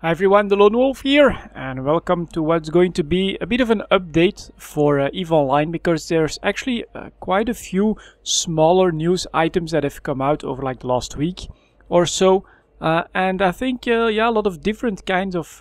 Hi everyone, delonewolf here, and welcome to what's going to be a bit of an update for EVE Online, because there's actually quite a few smaller news items that have come out over like the last week or so, and I think a lot of different kinds of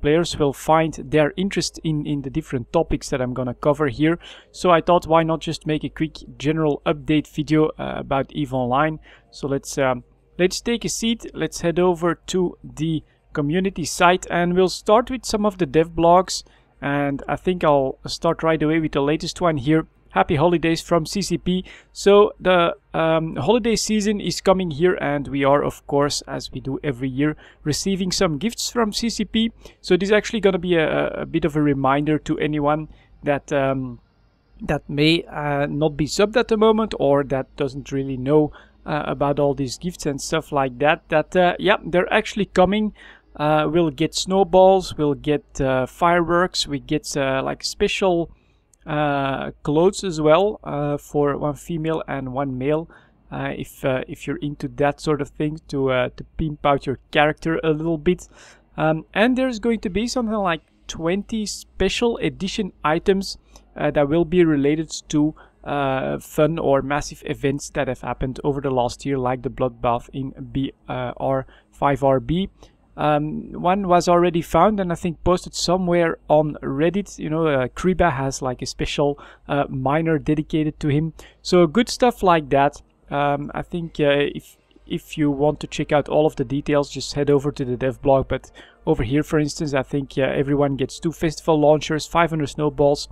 players will find their interest in the different topics that I'm gonna cover here. So I thought, why not just make a quick general update video about EVE Online. So let's take a seat, let's head over to the community site, and we'll start with some of the dev blogs, and I think I'll start right away with the latest one here. Happy holidays from CCP. So the holiday season is coming here, and we are, of course, as we do every year, receiving some gifts from CCP. So this is actually going to be a bit of a reminder to anyone that that may not be subbed at the moment, or that doesn't really know about all these gifts and stuff like that, yeah, they're actually coming. We'll get snowballs, we'll get fireworks, we get like special clothes as well for one female and one male, if you're into that sort of thing, to pimp out your character a little bit. And there's going to be something like 20 special edition items that will be related to fun or massive events that have happened over the last year, like the bloodbath in BR5RB. One was already found and I think posted somewhere on Reddit. You know, Kriba has like a special miner dedicated to him. So good stuff like that. I think if you want to check out all of the details, just head over to the dev blog. But over here, for instance, I think everyone gets 2 festival launchers, 500 snowballs,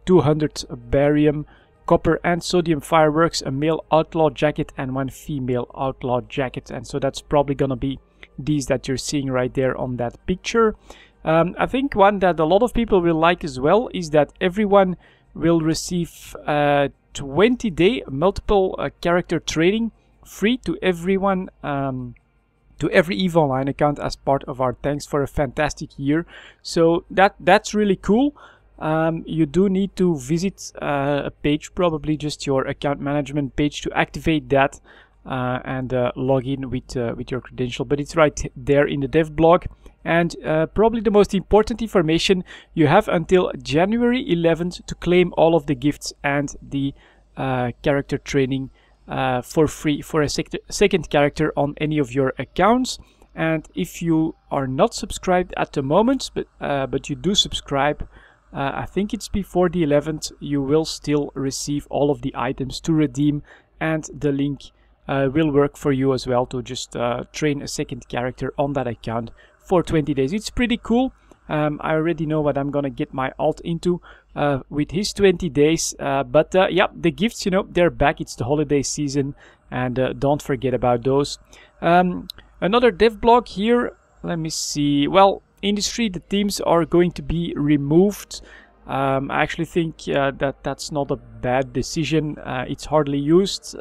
200 barium, copper and sodium fireworks, a male outlaw jacket and 1 female outlaw jacket. And so that's probably gonna be these that you're seeing right there on that picture. I think one that a lot of people will like as well is that everyone will receive 20-day multiple character training free to everyone, to every EVE Online account, as part of our thanks for a fantastic year. So that's really cool. You do need to visit a page, probably just your account management page, to activate that and log in with your credential. But it's right there in the dev blog. And probably the most important information, you have until January 11th to claim all of the gifts and the character training for free for a second character on any of your accounts. And if you are not subscribed at the moment, but you do subscribe, I think it's before the 11th, you will still receive all of the items to redeem, and the link will work for you as well to just train a second character on that account for 20 days. It's pretty cool. I already know what I'm gonna get my alt into with his 20 days. But yeah, the gifts, you know, they're back. It's the holiday season, and don't forget about those. Another dev blog here. Let me see. Well, industry, the teams are going to be removed. I actually think that's not a bad decision. It's hardly used.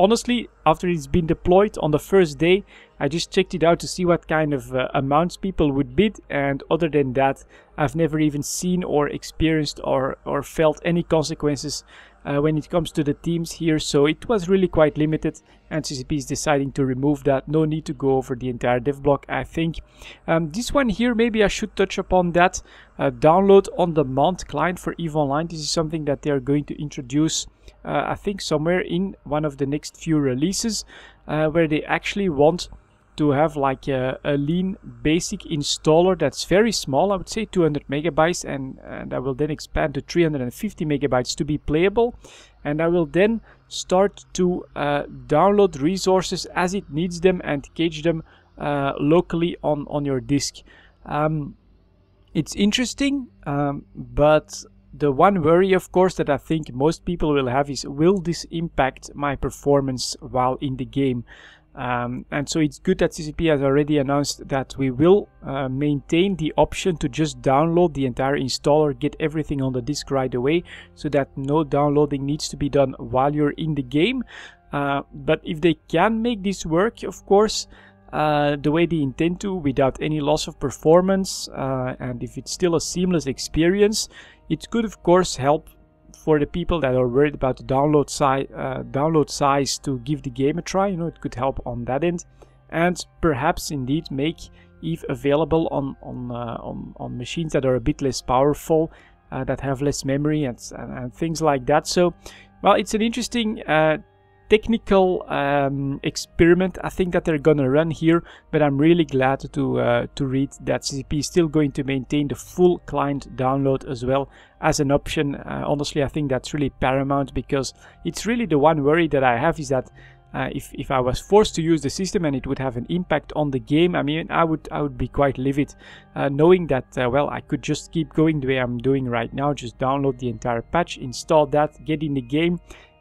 Honestly, after it's been deployed on the first day, I just checked it out to see what kind of amounts people would bid, and other than that, I've never even seen or experienced or felt any consequences when it comes to the teams here. So it was really quite limited, and CCP is deciding to remove that. No need to go over the entire dev block, I think. This one here, maybe I should touch upon that. Download on demand client for EVE Online. This is something that they are going to introduce, I think somewhere in one of the next few releases, where they actually want to have like a lean basic installer that's very small. I would say 200 megabytes, and I will then expand to 350 megabytes to be playable, and I will then start to download resources as it needs them and cache them locally on your disk. It's interesting, but the one worry, of course, that I think most people will have is, will this impact my performance while in the game? And so it's good that CCP has already announced that we will maintain the option to just download the entire installer, get everything on the disk right away, so that no downloading needs to be done while you're in the game. But if they can make this work, of course, the way they intend to, without any loss of performance, and if it's still a seamless experience, it could of course help for the people that are worried about the download size to give the game a try. You know, it could help on that end, and perhaps indeed make if available on machines that are a bit less powerful, that have less memory and things like that. So, well, it's an interesting technical experiment I think that they're gonna run here, but I'm really glad to read that CCP is still going to maintain the full client download as well as an option. Honestly, I think that's really paramount, because it's really the one worry that I have, is that if I was forced to use the system and it would have an impact on the game, I mean, I would be quite livid, knowing that well, I could just keep going the way I'm doing right now, just download the entire patch, install that, get in the game,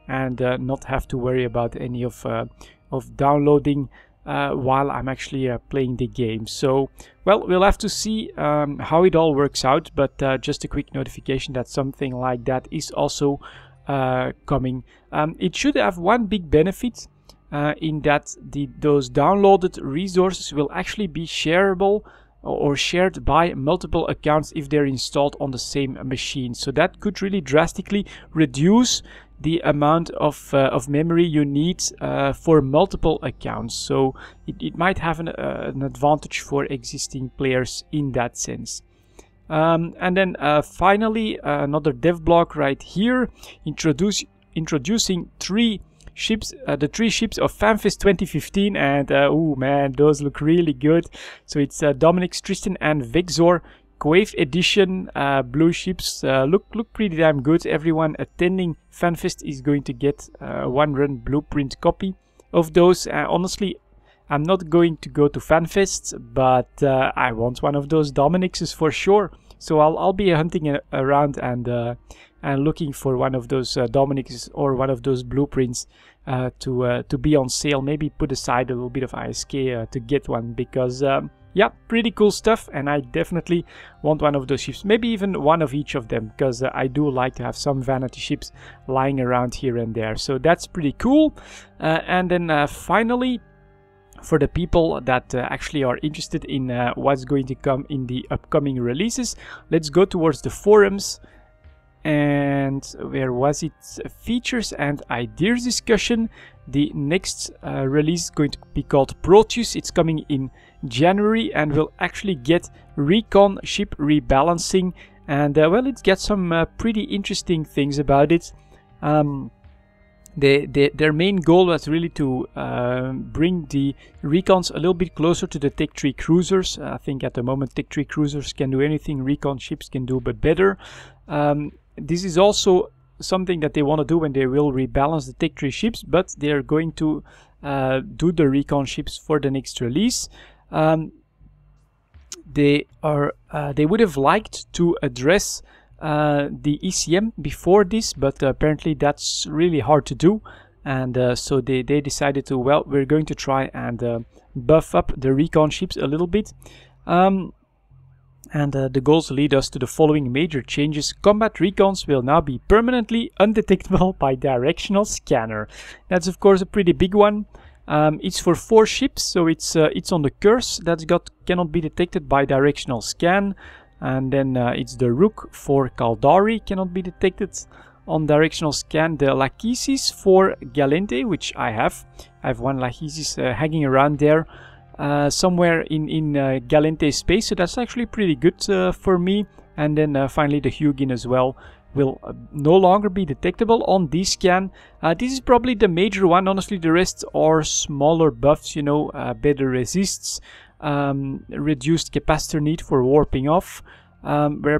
and not have to worry about any of downloading while I'm actually playing the game. So, well, we'll have to see how it all works out, but just a quick notification that something like that is also coming. It should have one big benefit, in that those downloaded resources will actually be shareable or shared by multiple accounts if they're installed on the same machine. So that could really drastically reduce the amount of memory you need for multiple accounts. So it might have an advantage for existing players in that sense. And then finally, another dev blog right here, introducing three ships, the 3 ships of FanFest 2015, and oh man, those look really good. So it's Dominic's, Tristan and Vexor Quave edition blue ships. Look pretty damn good. Everyone attending FanFest is going to get one run blueprint copy of those. Honestly, I'm not going to go to FanFest, but I want one of those Dominic's for sure. So I'll be hunting around and looking for one of those Dominic's or one of those blueprints to be on sale. Maybe put aside a little bit of ISK to get one, because yeah, pretty cool stuff, and I definitely want one of those ships, maybe even one of each of them, because I do like to have some vanity ships lying around here and there. So that's pretty cool. And then finally, for the people that actually are interested in what's going to come in the upcoming releases, let's go towards the forums. And where was it? Features and ideas discussion. The next release is going to be called Proteus. It's coming in January and will actually get recon ship rebalancing, and well, it gets some pretty interesting things about it. Their main goal was really to bring the recons a little bit closer to the Tech 3 cruisers. I think at the moment Tech 3 cruisers can do anything recon ships can do, but better. This is also something that they want to do when they will rebalance the Tech 3 ships, but they're going to do the recon ships for the next release. They would have liked to address the ECM before this, but apparently that's really hard to do, and so they decided to, well, we're going to try and buff up the recon ships a little bit. And the goals lead us to the following major changes. Combat recons will now be permanently undetectable by directional scanner. That's of course a pretty big one. It's for 4 ships, so it's on the Curse that cannot be detected by directional scan. And then it's the Rook for Kaldari, cannot be detected on directional scan. The Lachesis for Galente, which I have. I have one Lachesis hanging around there. Somewhere in Galente space, so that's actually pretty good for me. And then finally the Hugin as well will no longer be detectable on D-scan. This is probably the major one. Honestly, the rest are smaller buffs, you know, better resists, reduced capacitor need for warping off, where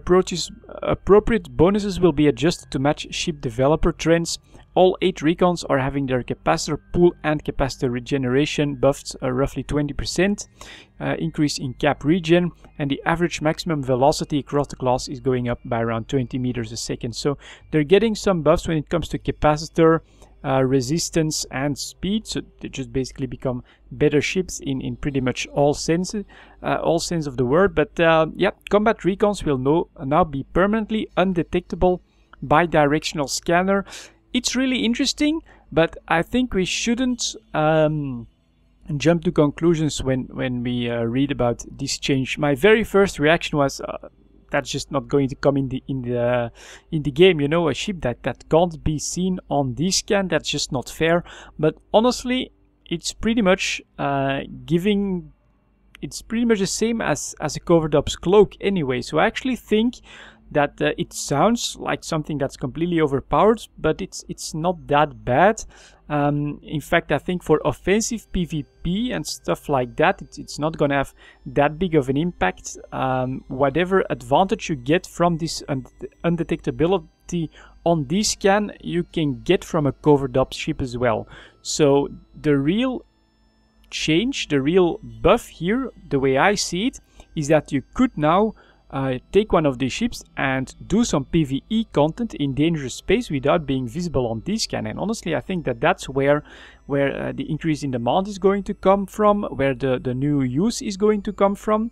appropriate bonuses will be adjusted to match ship developer trends. All 8 recons are having their capacitor pool and capacitor regeneration buffed roughly 20%, increase in cap regen, and the average maximum velocity across the class is going up by around 20 meters a second. So they're getting some buffs when it comes to capacitor, resistance and speed, so they just basically become better ships in pretty much all sense of the word. But yeah, combat recons will now be permanently undetectable by directional scanner. It's really interesting, but I think we shouldn't jump to conclusions when we read about this change. My very first reaction was that's just not going to come in the game. You know, a ship that can't be seen on D-scan, that's just not fair. But honestly, it's pretty much giving it's pretty much the same as a covered up's cloak anyway. So I actually think that it sounds like something that's completely overpowered, but it's not that bad. In fact, I think for offensive PvP and stuff like that, it's not gonna have that big of an impact. Whatever advantage you get from this undetectability on D-scan, you can get from a covered up ship as well. So the real change, the real buff here, the way I see it, is that you could now take one of these ships and do some PvE content in dangerous space without being visible on D-scan. And honestly, I think that that's where the increase in demand is going to come from, where the new use is going to come from.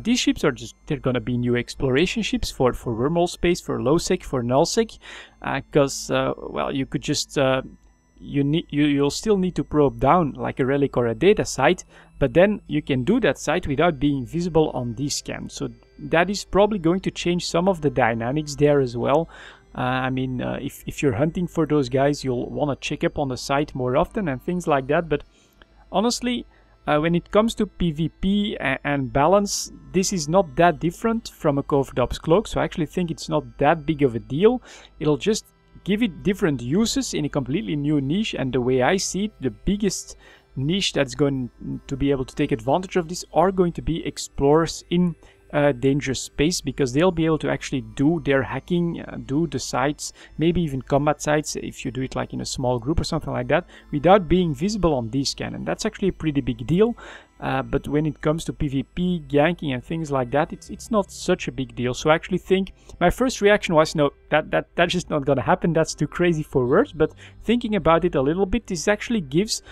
These ships are they're gonna be new exploration ships for wormhole space, for low sec, for null sec, because well, you could just you'll still need to probe down like a relic or a data site, but then you can do that site without being visible on D-scan. So that is probably going to change some of the dynamics there as well. I mean, if you're hunting for those guys, you'll want to check up on the site more often and things like that. But honestly, when it comes to PvP and balance, this is not that different from a covered up's cloak. So I actually think it's not that big of a deal. It'll just give it different uses in a completely new niche. And the way I see it, the biggest niche that's going to be able to take advantage of this are going to be explorers in dangerous space, because they'll be able to actually do their hacking, do the sites, maybe even combat sites if you do it like in a small group or something like that, without being visible on D-scan. And that's actually a pretty big deal. But when it comes to PvP, ganking and things like that, it's not such a big deal. So I actually think my first reaction was, no, that's just not gonna happen, that's too crazy for words. But thinking about it a little bit, this actually gives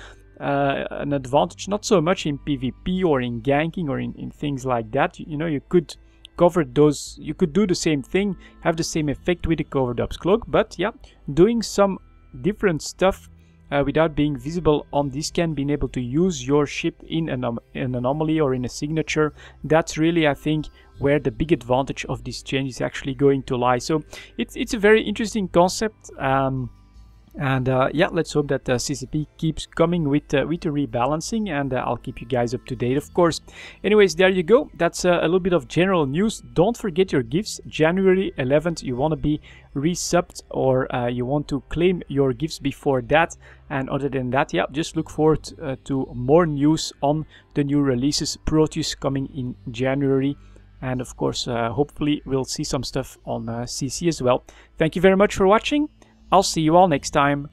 an advantage, not so much in PvP or in ganking or in things like that. You know, you could cover those, you could do the same thing, have the same effect with the covered up's cloak, but yeah, doing some different stuff without being visible on D-scan, being able to use your ship in an anomaly or in a signature, that's really, I think, where the big advantage of this change is actually going to lie. So it's a very interesting concept. And yeah, let's hope that CCP keeps coming with the rebalancing, and I'll keep you guys up to date, of course. Anyways, there you go. That's a little bit of general news. Don't forget your gifts. January 11th, you want to be resubbed, or you want to claim your gifts before that. And other than that, yeah, just look forward to more news on the new releases. Proteus coming in January. And of course, hopefully we'll see some stuff on CC as well. Thank you very much for watching. I'll see you all next time.